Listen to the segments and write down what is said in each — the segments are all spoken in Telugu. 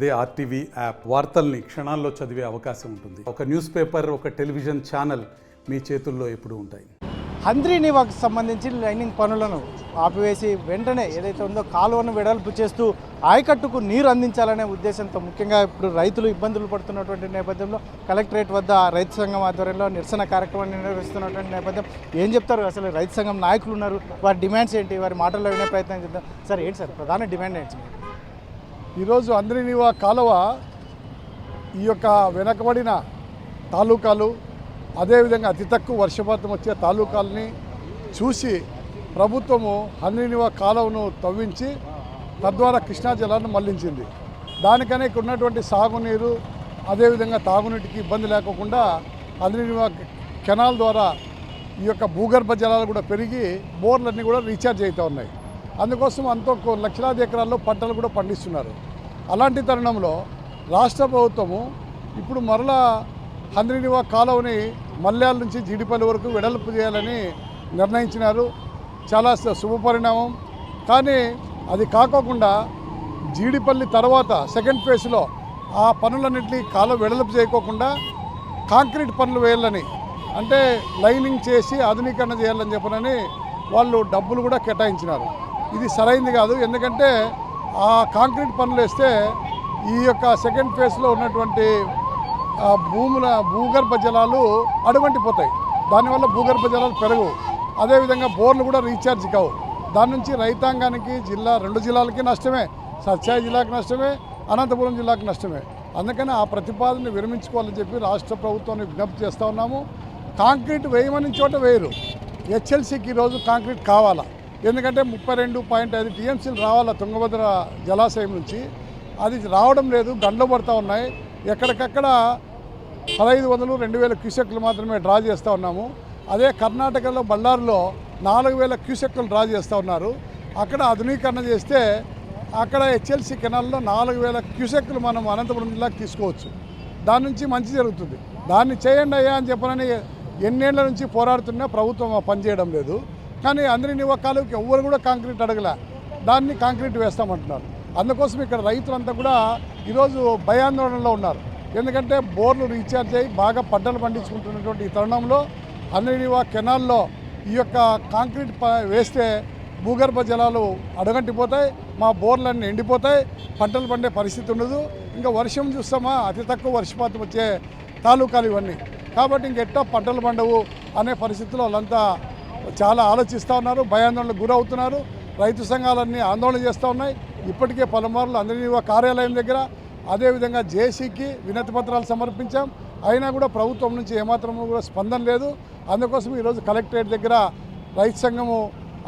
అదే ఆర్టీవీ యాప్ వార్తల్ని క్షణాల్లో చదివే అవకాశం ఉంటుంది. ఒక న్యూస్ పేపర్, ఒక టెలివిజన్ ఛానల్ మీ చేతుల్లో ఎప్పుడూ ఉంటాయి. హంద్రీనివాకు సంబంధించి లైనింగ్ పనులను ఆపివేసి వెంటనే ఏదైతే ఉందో కాలువను వెడల్పు చేస్తూ ఆయకట్టుకు నీరు అందించాలనే ఉద్దేశంతో ముఖ్యంగా ఇప్పుడు రైతులు ఇబ్బందులు పడుతున్నటువంటి నేపథ్యంలో కలెక్టరేట్ వద్ద రైతు సంఘం ఆధ్వర్యంలో నిరసన కార్యక్రమాన్ని నిర్వహిస్తున్నటువంటి నేపథ్యం ఏం చెప్తారు? అసలు రైతు సంఘం నాయకులు ఉన్నారు, వారి డిమాండ్స్ ఏంటి, వారి మాటల్లో వినే ప్రయత్నం చేద్దాం. సార్ ఏంటి సార్ ప్రధాన డిమాండ్ ఏంటి? ఈరోజు హంద్రీనివా కాలువ ఈ యొక్క వెనకబడిన తాలూకాలు, అదేవిధంగా అతి తక్కువ వర్షపాతం వచ్చే తాలూకాలని చూసి ప్రభుత్వము హంద్రీనివా కాలువను తవ్వించి తద్వారా కృష్ణా జలాన్ని మళ్లించింది. దానికనే ఇక్కడ ఉన్నటువంటి సాగునీరు, అదేవిధంగా తాగునీటికి ఇబ్బంది లేకుండా హంద్రీనివా కెనాల్ ద్వారా ఈ యొక్క భూగర్భ జలాలు కూడా పెరిగి బోర్లన్నీ కూడా రీఛార్జ్ అవుతూ ఉన్నాయి. అందుకోసం అంతో లక్షలాది ఎకరాల్లో పంటలు కూడా పండిస్తున్నారు. అలాంటి తరుణంలో రాష్ట్ర ప్రభుత్వము ఇప్పుడు మరలా హంద్రీనివా కాలువని మల్యాల నుంచి జీడిపల్లి వరకు వెడల్పు చేయాలని నిర్ణయించినారు. చాలా శుభపరిణామం. కానీ అది కాకోకుండా జీడిపల్లి తర్వాత సెకండ్ ఫేజ్లో ఆ పనులన్నింటినీ కాలువ వెడల్పు చేయకోకుండా కాంక్రీట్ పనులు వేయాలని, అంటే లైనింగ్ చేసి ఆధునీకరణ చేయాలని చెప్పనని వాళ్ళు డబ్బులు కూడా కేటాయించినారు. ఇది సరైంది కాదు. ఎందుకంటే ఆ కాంక్రీట్ పనులు వేస్తే ఈ యొక్క సెకండ్ ఫేజ్లో ఉన్నటువంటి భూగర్భ జలాలు అడుగంటిపోతాయి. దానివల్ల భూగర్భ జలాలు పెరగవు. అదేవిధంగా బోర్లు కూడా రీఛార్జ్ కావు. దాని నుంచి రైతాంగానికి రెండు జిల్లాలకి నష్టమే, సత్సాయి జిల్లాకి నష్టమే, అనంతపురం జిల్లాకి నష్టమే. అందుకని ఆ ప్రతిపాదనని విరమించుకోవాలని చెప్పి రాష్ట్ర ప్రభుత్వాన్ని విజ్ఞప్తి చేస్తూ ఉన్నాము. కాంక్రీట్ వేయమని చోట వేయరు. హెచ్ఎల్సీకి ఈరోజు కాంక్రీట్ కావాలా? ఎందుకంటే 32.5 టీఎంసీలు రావాలా తుంగభద్ర జలాశయం నుంచి. అది రావడం లేదు, గండ్లు పడుతూ ఉన్నాయి. ఎక్కడికక్కడ 1500, 2000 క్యూసెక్లు మాత్రమే డ్రా చేస్తూ ఉన్నాము. అదే కర్ణాటకలో బళ్ళారిలో 4000 క్యూసెక్లు డ్రా చేస్తూ ఉన్నారు. అక్కడ ఆధునీకరణ చేస్తే అక్కడ హెచ్ఎల్సీ కెనాల్లో 4000 క్యూసెక్లు మనం అనంతపురం జిల్లాకు తీసుకోవచ్చు. దాని నుంచి మంచి జరుగుతుంది. దాన్ని చేయండి అయ్యా అని చెప్పనని ఎన్నేళ్ల నుంచి పోరాడుతున్నా ప్రభుత్వం పనిచేయడం లేదు. కానీ హంద్రీనివా కాలువకి ఎవ్వరు కూడా కాంక్రీట్ అడగలే, దాన్ని కాంక్రీట్ వేస్తామంటున్నారు. అందుకోసం ఇక్కడ రైతులంతా కూడా ఈరోజు భయాందోళనలో ఉన్నారు. ఎందుకంటే బోర్లు రీఛార్జ్ అయ్యి బాగా పంటలు పండించుకుంటున్నటువంటి ఈ తరుణంలో హంద్రీనివా కెనాల్లో ఈ యొక్క కాంక్రీట్ వేస్తే భూగర్భ జలాలు అడుగంటిపోతాయి, మా బోర్లన్నీ ఎండిపోతాయి, పంటలు పండే పరిస్థితి ఉండదు. ఇంకా వర్షం చూస్తామా, అతి తక్కువ వర్షపాతం వచ్చే తాలూకాలు ఇవన్నీ. కాబట్టి ఇంకెట్టా పంటలు పండవు అనే పరిస్థితుల్లో వాళ్ళంతా చాలా ఆలోచిస్తూ ఉన్నారు, భయాందోళనకు గురవుతున్నారు. రైతు సంఘాలన్నీ ఆందోళన చేస్తూ ఉన్నాయి. ఇప్పటికే పలుమార్లు హంద్రీనివా కార్యాలయం దగ్గర, అదేవిధంగా జేసీకి వినతి పత్రాలు సమర్పించాం. అయినా కూడా ప్రభుత్వం నుంచి ఏమాత్రం కూడా స్పందన లేదు. అందుకోసం ఈరోజు కలెక్టరేట్ దగ్గర రైతు సంఘము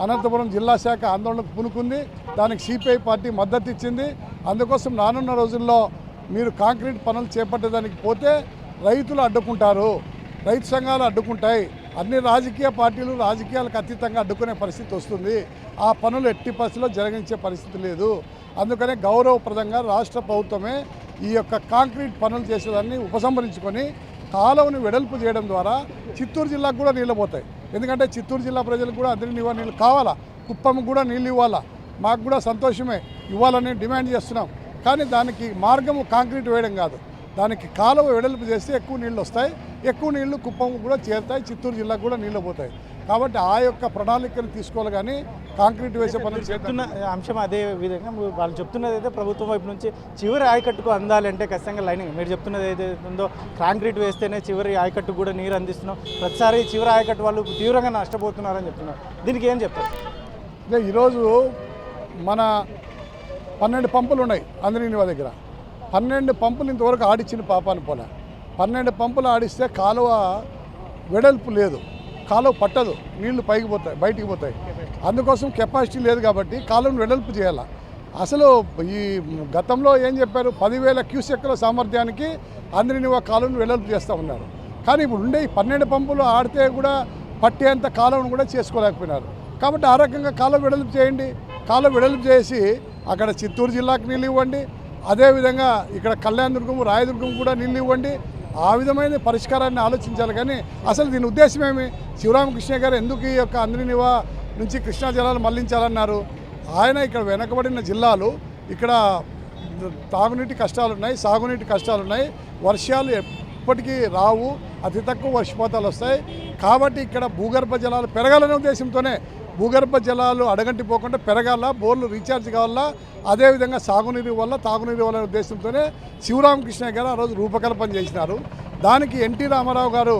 అనంతపురం జిల్లా శాఖ ఆందోళనకు పూనుకుంది. దానికి సిపిఐ పార్టీ మద్దతు ఇచ్చింది. అందుకోసం రానున్న రోజుల్లో మీరు కాంక్రీట్ పనులు చేపట్టడానికి పోతే రైతులు అడ్డుకుంటారు, రైతు సంఘాలు అడ్డుకుంటాయి. అన్ని రాజకీయ పార్టీలు రాజకీయాలకు అతీతంగా అడ్డుకునే పరిస్థితి వస్తుంది. ఆ పనులు ఎట్టి పరిస్థితిలో జరిగించే పరిస్థితి లేదు. అందుకనే గౌరవప్రదంగా రాష్ట్ర ప్రభుత్వమే ఈ యొక్క కాంక్రీట్ పనులు చేసేదాన్ని ఉపసంహరించుకొని కాలువను వెడల్పు చేయడం ద్వారా చిత్తూరు జిల్లాకు కూడా నీళ్ళు పోతాయి. ఎందుకంటే చిత్తూరు జిల్లా ప్రజలకు కూడా హంద్రీనివా నీళ్ళు కావాలా, కుప్పంకు కూడా నీళ్ళు ఇవ్వాలా. మాకు కూడా సంతోషమే, ఇవ్వాలని డిమాండ్ చేస్తున్నాం. కానీ దానికి మార్గము కాంక్రీట్ వేయడం కాదు, దానికి కాలువ వెడల్పు చేస్తే ఎక్కువ నీళ్ళు వస్తాయి, ఎక్కువ నీళ్లు కుప్పం కూడా చేరుతాయి, చిత్తూరు జిల్లాకు కూడా నీళ్ళు పోతాయి. కాబట్టి ఆ యొక్క ప్రణాళికను తీసుకోవాలి, కానీ కాంక్రీట్ వేసే పనులు చెప్తున్న అంశం అదే విధంగా వాళ్ళు చెప్తున్నది అయితే ప్రభుత్వం వైపు నుంచి చివరి ఆయకట్టుకు అందాలంటే ఖచ్చితంగా లైనింగ్, మీరు చెప్తున్నది ఏదైతే ఉందో కాంక్రీట్ వేస్తేనే చివరి ఆయకట్టుకు కూడా నీరు అందిస్తున్నాం, ప్రతిసారి చివరి ఆయకట్టు వాళ్ళు తీవ్రంగా నష్టపోతున్నారని చెప్తున్నారు. దీనికి ఏం చెప్తారు? ఈరోజు మన 12 పంపులు ఉన్నాయి హంద్రీనివా దగ్గర. 12 పంపులు ఇంతవరకు ఆడిచ్చిన పాపాన్ని పోలే. 12 పంపులు ఆడిస్తే కాలువ వెడల్పు లేదు, కాలువ పట్టదు, నీళ్లు పైకి పోతాయి, బయటికి పోతాయి. అందుకోసం కెపాసిటీ లేదు కాబట్టి కాలువను వెడల్పు చేయాలి. అసలు ఈ గతంలో ఏం చెప్పారు, 10,000 క్యూసెక్ల సామర్థ్యానికి హంద్రీనివా కాలువను వెడల్పు చేస్తూ ఉన్నారు. కానీ ఇప్పుడు ఉండే 12 పంపులు ఆడితే కూడా పట్టేంత కాలువను కూడా చేసుకోలేకపోయినారు. కాబట్టి ఆ రకంగా కాలువ వెడల్పు చేయండి. కాలువ వెడల్పు చేసి అక్కడ చిత్తూరు జిల్లాకు నీళ్ళు ఇవ్వండి, అదేవిధంగా ఇక్కడ కళ్యాణదుర్గం, రాయదుర్గం కూడా నీళ్ళు ఇవ్వండి. ఆ విధమైన పరిష్కారాన్ని ఆలోచించాలి. కానీ అసలు దీని ఉద్దేశం ఏమి? శివరామకృష్ణ గారు ఎందుకు ఈ యొక్క హంద్రీనివా నుంచి కృష్ణా జలాలు మళ్లించాలన్నారు? ఆయన ఇక్కడ వెనకబడిన జిల్లాలు, ఇక్కడ తాగునీటి కష్టాలు ఉన్నాయి, సాగునీటి కష్టాలు ఉన్నాయి. వర్షాలు ఎప్పటికీ రావు, అతి తక్కువ వర్షపాతాలు వస్తాయి. కాబట్టి ఇక్కడ భూగర్భ జలాలు పెరగాలనే ఉద్దేశంతోనే భూగర్భ జలాలు అడగంటిపోకుండా పెరగాల, బోర్లు రీఛార్జ్ కావాలా, అదేవిధంగా సాగునీరు వల్ల తాగునీరు వల్ల ఉద్దేశంతోనే శివరామకృష్ణ గారు ఆ రోజు రూపకల్పన చేసినారు. దానికి ఎన్టీ రామారావు గారు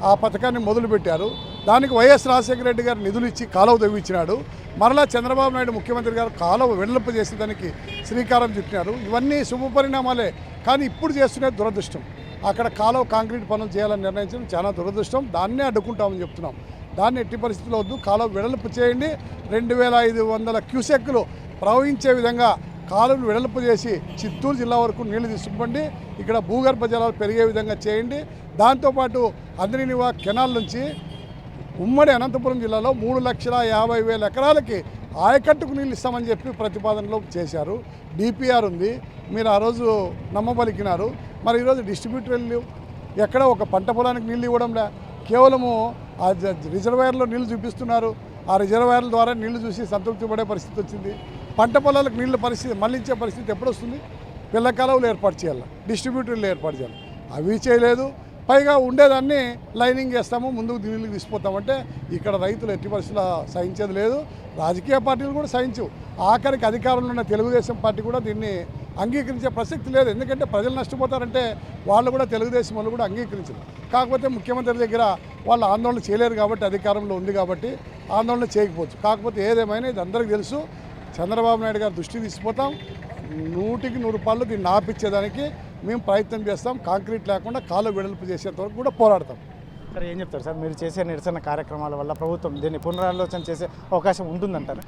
ఆ పథకాన్ని మొదలుపెట్టారు. దానికి వైఎస్ రాజశేఖర రెడ్డి గారు నిధులు ఇచ్చి కాలువ తవ్వించినాడు. మరలా చంద్రబాబు నాయుడు ముఖ్యమంత్రి గారు కాలువ వెడల్పు చేసి దానికి శ్రీకారం చుట్టినారు. ఇవన్నీ శుభ పరిణామాలే. కానీ ఇప్పుడు చేస్తున్నది దురదృష్టం. అక్కడ కాలువ కాంక్రీట్ పనులు చేయాలని నిర్ణయించడం చాలా దురదృష్టం. దాన్నే అడ్డుకుంటామని చెప్తున్నాం. దాన్ని ఎట్టి పరిస్థితుల్లో వద్దు, కాలువ వెడల్పు చేయండి. 2500 క్యూసెక్కులు ప్రవహించే విధంగా కాలువలు వెడల్పు చేసి చిత్తూరు జిల్లా వరకు నీళ్లు తీసుకుపోండి. ఇక్కడ భూగర్భ జలాలు పెరిగే విధంగా చేయండి. దాంతోపాటు అంద్రినివా కెనాల్ నుంచి ఉమ్మడి అనంతపురం జిల్లాలో 3,50,000 ఎకరాలకి ఆయకట్టుకు నీళ్ళు ఇస్తామని చెప్పి ప్రతిపాదనలో చేశారు. డిపిఆర్ ఉంది, మీరు ఆ రోజు నమ్మబలికినారు. మరి ఈరోజు డిస్ట్రిబ్యూటర్లు ఎక్కడ ఒక పంట పొలానికి నీళ్ళు ఇవ్వడంలే, కేవలము ఆ రిజర్వాయర్లో నీళ్లు చూపిస్తున్నారు. ఆ రిజర్వాయర్ల ద్వారా నీళ్లు చూసి సంతృప్తి పడే పరిస్థితి వచ్చింది. పంట పొలాలకు నీళ్ళ పరిస్థితి మళ్ళించే పరిస్థితి ఎప్పుడు వస్తుంది? పిల్ల కాలువలు ఏర్పాటు చేయాలి, డిస్ట్రిబ్యూటర్లు ఏర్పాటు చేయాలి. అవి చేయలేదు. పైగా ఉండేదాన్ని లైనింగ్ చేస్తాము, ముందుకు నీళ్ళకి తీసిపోతామంటే ఇక్కడ రైతులు ఎట్టి పరిస్థితుల్లో సహించేది లేదు. రాజకీయ పార్టీలు కూడా సహించవు. ఆఖరికి అధికారంలో ఉన్న తెలుగుదేశం పార్టీ కూడా దీన్ని అంగీకరించే ప్రసక్తి లేదు. ఎందుకంటే ప్రజలు నష్టపోతారంటే వాళ్ళు కూడా, తెలుగుదేశం వాళ్ళు కూడా అంగీకరించరు. కాకపోతే ముఖ్యమంత్రి దగ్గర వాళ్ళు ఆందోళన చేయలేరు కాబట్టి, అధికారంలో ఉంది కాబట్టి ఆందోళన చేయకపోవచ్చు. కాకపోతే ఏదేమైనా ఇది అందరికీ తెలుసు. చంద్రబాబు నాయుడు గారు దృష్టికి తీసుకుపోతాం. 100కి 100 రూపాయలు దీన్ని ఆపించేదానికి మేము ప్రయత్నం చేస్తాం. కాంక్రీట్ లేకుండా కాలువ వెడల్పు చేసేంత వరకు కూడా పోరాడతాం. సార్ ఏం చెప్తారు సార్, మీరు చేసే నిరసన కార్యక్రమాల వల్ల ప్రభుత్వం దీన్ని పునరాలోచన చేసే అవకాశం ఉంటుందంటారా?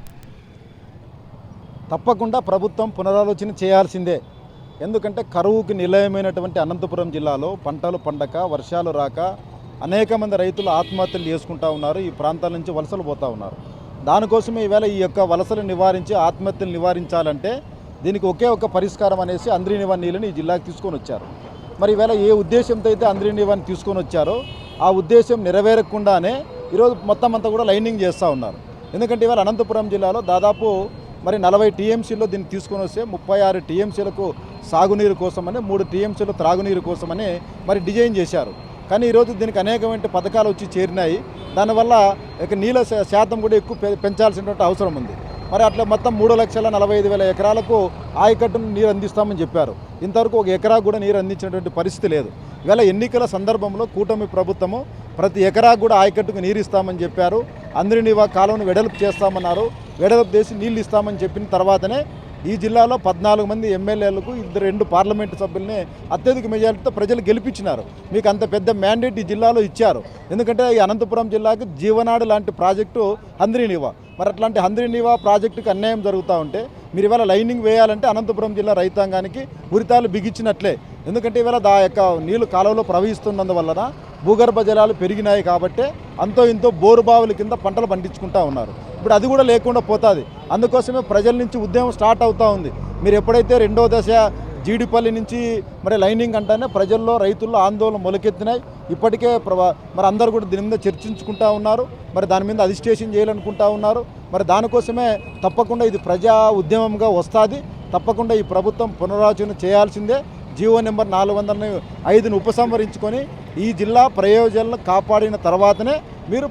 తప్పకుండా ప్రభుత్వం పునరాలోచన చేయాల్సిందే. ఎందుకంటే కరువుకి నిలయమైనటువంటి అనంతపురం జిల్లాలో పంటలు పండక, వర్షాలు రాక అనేక మంది రైతులు ఆత్మహత్యలు చేసుకుంటూ ఉన్నారు. ఈ ప్రాంతాల నుంచి వలసలు పోతూ ఉన్నారు. దానికోసమే ఈవేళ ఈ యొక్క వలసలు నివారించి, ఆత్మహత్యలు నివారించాలంటే దీనికి ఒకే ఒక పరిష్కారం అనేసి అంద్రినివా నీళ్ళని ఈ జిల్లాకి తీసుకొని వచ్చారు. మరి ఈవేళ ఏ ఉద్దేశంతో అయితే అంద్రినివాని తీసుకొని వచ్చారో ఆ ఉద్దేశం నెరవేరకుండానే ఈరోజు మొత్తం అంతా కూడా లైనింగ్ చేస్తూ ఉన్నారు. ఎందుకంటే ఇవాళ అనంతపురం జిల్లాలో దాదాపు మరి 40 టీఎంసీలో దీన్ని తీసుకొని వస్తే 36 టీఎంసీలకు సాగునీరు కోసమని, 3 టీఎంసీలు త్రాగునీరు కోసమని మరి డిజైన్ చేశారు. కానీ ఈరోజు దీనికి అనేకమైన పథకాలు వచ్చి చేరినాయి. దానివల్ల ఇక నీళ్ళ శాతం కూడా ఎక్కువ పెంచాల్సినటువంటి అవసరం ఉంది. మరి అట్లా మొత్తం 3,45,000 ఎకరాలకు ఆయకట్టును నీరు అందిస్తామని చెప్పారు. ఇంతవరకు ఒక ఎకరా కూడా నీరు అందించినటువంటి పరిస్థితి లేదు. ఇవాళ ఎన్నికల సందర్భంలో కూటమి ప్రభుత్వము ప్రతి ఎకరాకు కూడా ఆయకట్టుకు నీరు ఇస్తామని చెప్పారు. అంద్రినివా కాలువను వెడల్పు చేస్తామన్నారు. వెడల్పు చేసి నీళ్ళు ఇస్తామని చెప్పిన తర్వాతనే ఈ జిల్లాలో 14 మంది ఎమ్మెల్యేలకు 2 పార్లమెంటు సభ్యుల్ని అత్యధిక మెజారిటీతో ప్రజలు గెలిపించినారు. మీకు అంత పెద్ద మ్యాండేట్ ఈ జిల్లాలో ఇచ్చారు. ఎందుకంటే ఈ అనంతపురం జిల్లాకు జీవనాడు లాంటి ప్రాజెక్టు అంద్రినివా. మరి అట్లాంటి అంద్రినివా ప్రాజెక్టుకి అన్యాయం జరుగుతూ ఉంటే మీరు ఇవాళ లైనింగ్ వేయాలంటే అనంతపురం జిల్లా రైతాంగానికి ఉరితాలు బిగించినట్లే. ఎందుకంటే ఇవాళ ఆ యొక్క నీళ్లు కాలువలో ప్రవహిస్తున్నందువలన భూగర్భ జలాలు పెరిగినాయి కాబట్టి అంతో ఇంతో బోరుబావుల కింద పంటలు పండించుకుంటూ ఉన్నారు. ఇప్పుడు అది కూడా లేకుండా పోతుంది. అందుకోసమే ప్రజల నుంచి ఉద్యమం స్టార్ట్ అవుతూ ఉంది. మీరు ఎప్పుడైతే 2వ దశ జీడిపల్లి నుంచి మరి లైనింగ్ అంటేనే ప్రజల్లో, రైతుల్లో ఆందోళన మొలకెత్తినాయి. ఇప్పటికే మరి అందరూ కూడా దీని మీద చర్చించుకుంటూ ఉన్నారు. మరి దాని మీద అజిస్టేషన్ చేయాలనుకుంటా ఉన్నారు. మరి దానికోసమే తప్పకుండా ఇది ప్రజా ఉద్యమంగా వస్తుంది. తప్పకుండా ఈ ప్రభుత్వం పునరాలోచన చేయాల్సిందే. జీవో నెంబర్ 405ను ఉపసంహరించుకొని ఈ జిల్లా ప్రయోజనాలను కాపాడిన తర్వాతనే మీరు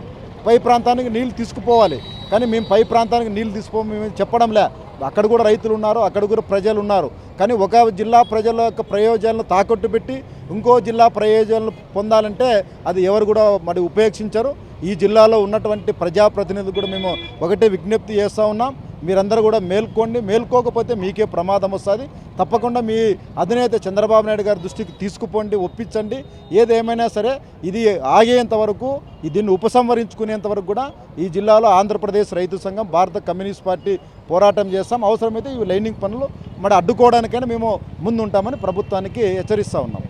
పై ప్రాంతానికి నీళ్లు తీసుకుపోవాలి. కానీ మేము పై ప్రాంతానికి నీళ్లు తీసుకుపోమని చెప్పడంలే. అక్కడ కూడా రైతులు ఉన్నారు, అక్కడ కూడా ప్రజలు ఉన్నారు. కానీ ఒక జిల్లా ప్రజల యొక్క ప్రయోజనాలను తాకట్టు పెట్టి ఇంకో జిల్లా ప్రయోజనాలు పొందాలంటే అది ఎవరు కూడా మరి ఉపేక్షించరు. ఈ జిల్లాలో ఉన్నటువంటి ప్రజాప్రతినిధులు కూడా మేము ఒకటే విజ్ఞప్తి చేస్తూ ఉన్నాం. మీరందరూ కూడా మేల్కోండి. మేల్కోకపోతే మీకే ప్రమాదం వస్తుంది. తప్పకుండా మీ అధినేత చంద్రబాబు నాయుడు గారి దృష్టికి తీసుకుపోండి, ఒప్పించండి. ఏదేమైనా సరే ఇది ఆగేంత వరకు, దీన్ని ఉపసంహరించుకునేంత వరకు కూడా ఈ జిల్లాలో ఆంధ్రప్రదేశ్ రైతు సంఘం, భారత కమ్యూనిస్ట్ పార్టీ పోరాటం చేస్తాం. అవసరమైతే ఈ లైనింగ్ పనులు మరి అడ్డుకోవడానికైనా మేము ముందుంటామని ప్రభుత్వానికి హెచ్చరిస్తూ ఉన్నాం.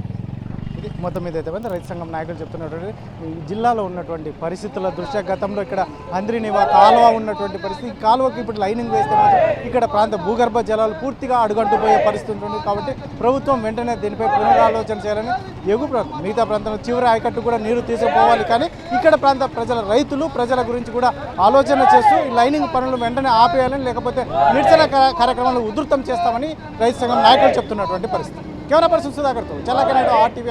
ఇది మొత్తం మీద అయితే రైతు సంఘం నాయకులు చెప్తున్నటువంటి ఈ జిల్లాలో ఉన్నటువంటి పరిస్థితుల దృష్ట్యా గతంలో ఇక్కడ హంద్రీనివా కాలువ ఉన్నటువంటి పరిస్థితి, ఈ కాలువకి ఇప్పుడు లైనింగ్ వేస్తే మాత్రం ఇక్కడ ప్రాంత భూగర్భ జలాలు పూర్తిగా అడుగంటుపోయే పరిస్థితి ఉంటుంది. కాబట్టి ప్రభుత్వం వెంటనే దీనిపై పునరాలోచన చేయాలని ఎగువ ప్రాంతం మిగతా ప్రాంతంలో చివరి ఆయకట్టు కూడా నీరు తీసుకుపోవాలి. కానీ ఇక్కడ ప్రాంత ప్రజల గురించి కూడా ఆలోచన చేస్తూ ఈ లైనింగ్ పనులు వెంటనే ఆపేయాలని, లేకపోతే నిరసన కార్యక్రమాలు ఉధృతం చేస్తామని రైతు సంఘం నాయకులు చెప్తున్నటువంటి పరిస్థితి. కెమెరా పర్సన్ సుధాకర్తో చల్లకనాయుడు RTV.